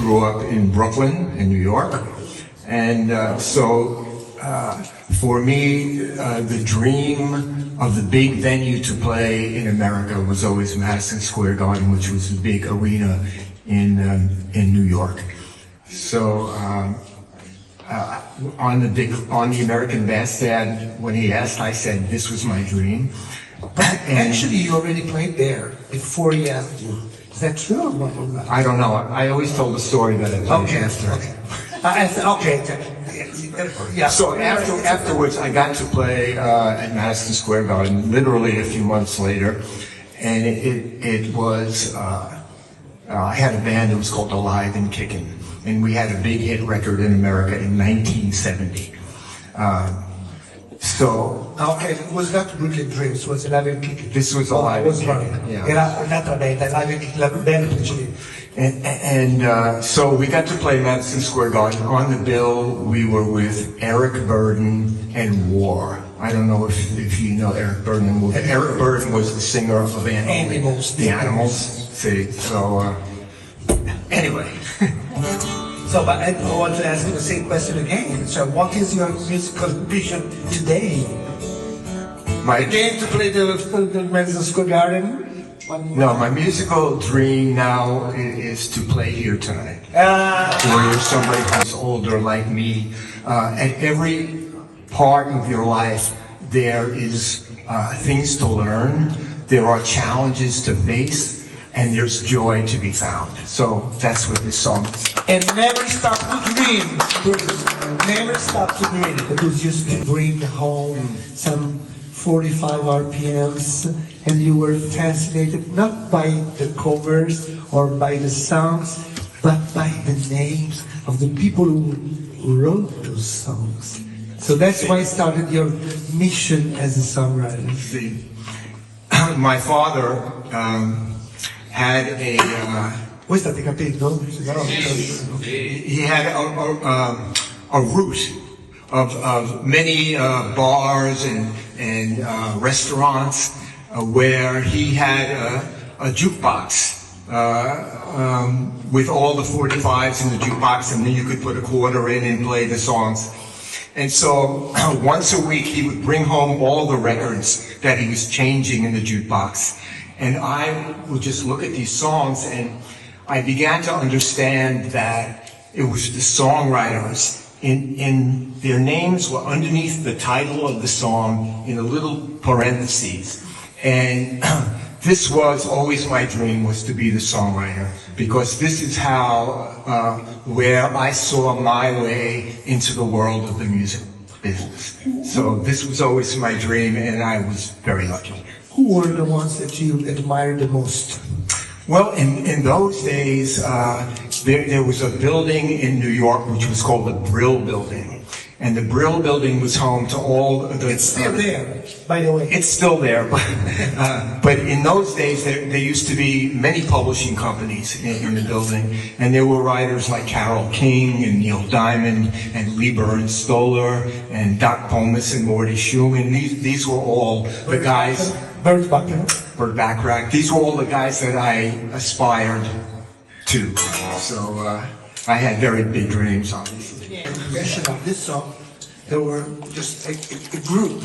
grew up in Brooklyn, in New York, and for me, the dream of the big venue to play in America was always Madison Square Garden, which was a big arena in New York. So on the American Bandstand, when he asked, I said this was my dream. But actually, you already played there before he asked you. Is that true? I don't know. I always told the story that I played after. Yeah. So afterwards, I got to play at Madison Square Garden, literally a few months later, and it was. I had a band that was called Alive and Kickin', and we had a big hit record in America in 1970. Okay, was that Brooklyn Dreams? Was Alive and Kickin'? This was Alive and Kickin', yeah. Era un'altra band, Alive and Kickin', la band precedente. And so we got to play Madison Square Garden. On the bill, we were with Eric Burdon and War. I don't know if you know Eric Burdon. Eric Burdon was the singer of Animals. The Animals. See, so anyway. So, but I want to ask you the same question again. So, what is your musical vision today? Again, to play the Madison Square Garden? No, my musical dream now is to play here tonight. Where you're somebody who's older like me. At every part of your life, there is things to learn, there are challenges to face, and there's joy to be found. So that's what this song is. And never stop to dream, Bruce. Never stop to dream. Because you used to bring home some 45 RPMs, and you were fascinated not by the covers or by the songs, but by the names of the people who wrote those songs. So that's why I started your mission as a songwriter. See, my father had a... Questa ti capito? He had a route of many bars and restaurants where he had a jukebox with all the 45s in the jukebox, and then you could put a quarter in and play the songs. And so once a week he would bring home all the records that he was changing in the jukebox. And I would just look at these songs, and I began to understand that it was the songwriters. In their names were underneath the title of the song in a little parentheses. And this was always my dream, was to be the songwriter, because this is how, where I saw my way into the world of the music business. So this was always my dream, and I was very lucky. Who were the ones that you admired the most? Well, in those days, there was a building in New York which was called the Brill Building. And the Brill Building was home to all the... It's still there, by the way. It's still there, but in those days, there used to be many publishing companies in the building. And there were writers like Carole King and Neil Diamond and Lieber and Stoller and Doc Pomus and Morty Schumann. These were all the guys... Burt Bacharach. These were all the guys that I aspired to. So I had very big dreams, obviously. In the version of this song, there were just a group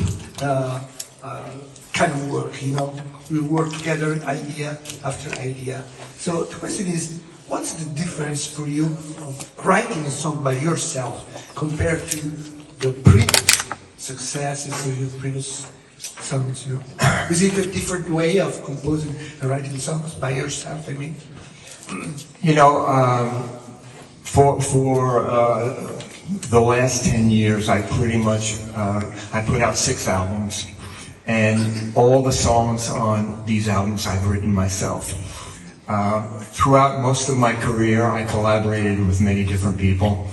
kind of work, you know. We work together, idea after idea. So the question is, what's the difference for you of writing a song by yourself compared to the previous successes of your previous songs? You know? Is it a different way of composing and writing songs by yourself, I mean? You know, for the last 10 years, I pretty much, I put out 6 albums, and all the songs on these albums I've written myself. Throughout most of my career, I collaborated with many different people,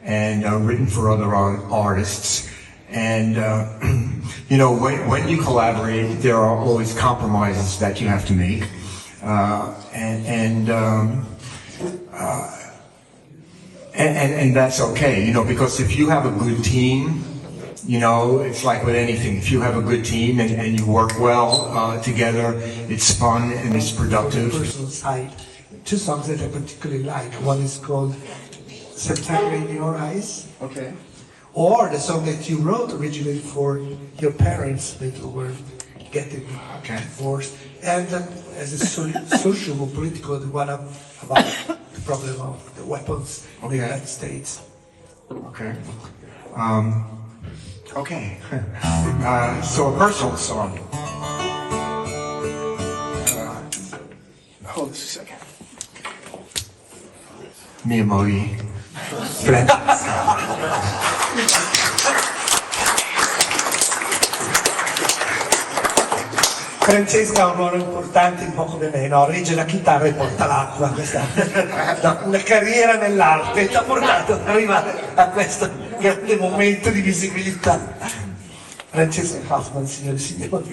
and written for other artists. And, you know, when you collaborate, there are always compromises that you have to make. And that's okay, you know, because if you have a good team, you know, it's like with anything. If you have a good team and you work well together, it's fun and it's productive. Personal side, two songs that I particularly like. One is called September in Your Eyes, Okay. or the song that you wrote originally for your parents that were getting divorced, and as a social or political, the one about the problem of the weapons in the United States. Okay. Okay. So a personal song. Hold this a second. Mia moglie. Francesca ha un ruolo importante un po' come me, no? Regge la chitarra e porta l'acqua, questa una carriera nell'arte ci ha portato ad arrivare a questo grande momento di visibilità. Francesca Kaufman, signore e signori.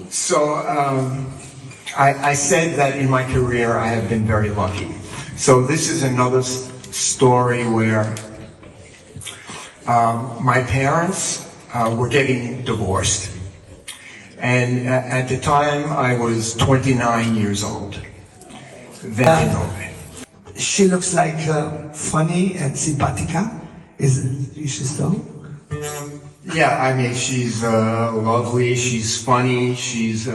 So I said that in my career I have been very lucky. So this is another story where my parents were getting divorced. And at the time I was 29 years old. Then She looks like funny and simpatica. Is she so? yeah, I mean, she's lovely, she's funny, she's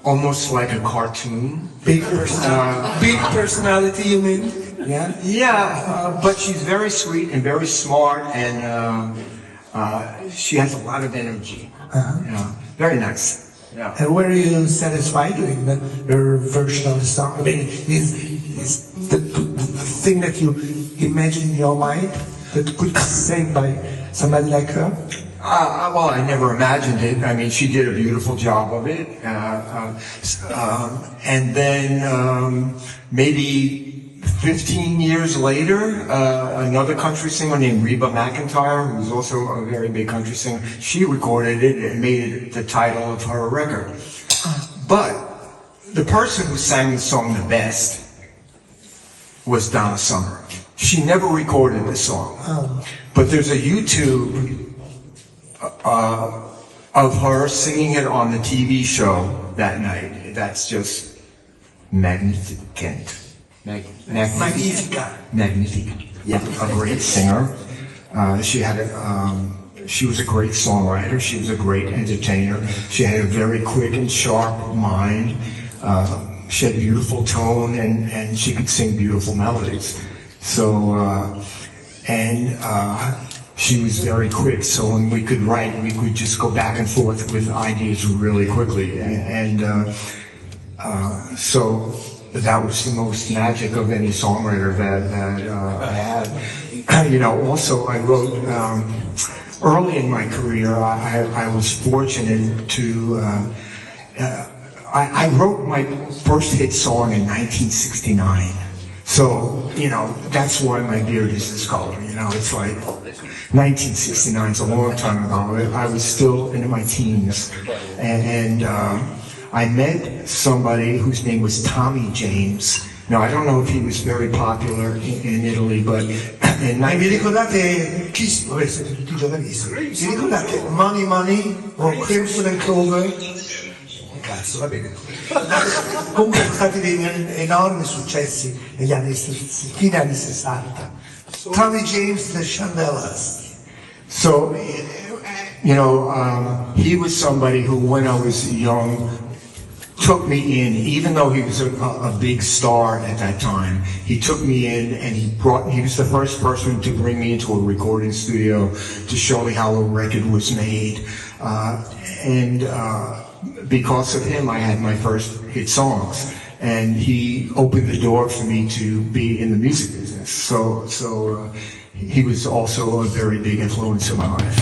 almost like a cartoon. Big personality, you mean? Yeah. Yeah, but she's very sweet and very smart, and she has a lot of energy. Yeah, very nice. Yeah. And were you satisfied with her version of the song? I mean, is the thing that you imagine in your mind that could be sang by somebody like her? Well, I never imagined it. I mean, she did a beautiful job of it. And then maybe 15 years later, another country singer named Reba McEntire, who was also a very big country singer, she recorded it and made it the title of her record. But the person who sang the song the best was Donna Summer. She never recorded the song. But there's a YouTube of her singing it on the TV show that night. That's just magnificent. Magnifica. Magnifica. Yeah, a great singer. She was a great songwriter. She was a great entertainer. She had a very quick and sharp mind. She had a beautiful tone, and she could sing beautiful melodies. So, she was very quick, so when we could write, we could just go back and forth with ideas really quickly. So that was the most magic of any songwriter that I had. You know, also I wrote, early in my career, I was fortunate to, I wrote my first hit song in 1969. So, you know, that's why my beard is this color, you know, it's like 1969, it's a long time ago. I was still in my teens, and I met somebody whose name was Tommy James. Now, I don't know if he was very popular in Italy, but in Vi ricordate chi siete tutti giovanissimi? Vi ricordate Money Money o Crimson and Clover? Cazzo, va bene. Comunque sono stati dei enormi successi negli anni fine anni 60. Tommy James, The Shandellas. So, you know, he was somebody who, when I was young, took me in, even though he was a big star at that time. He took me in, and he was the first person to bring me into a recording studio to show me how a record was made. Because of him, I had my first hit songs, and he opened the door for me to be in the music business. So he was also a very big influence in my life.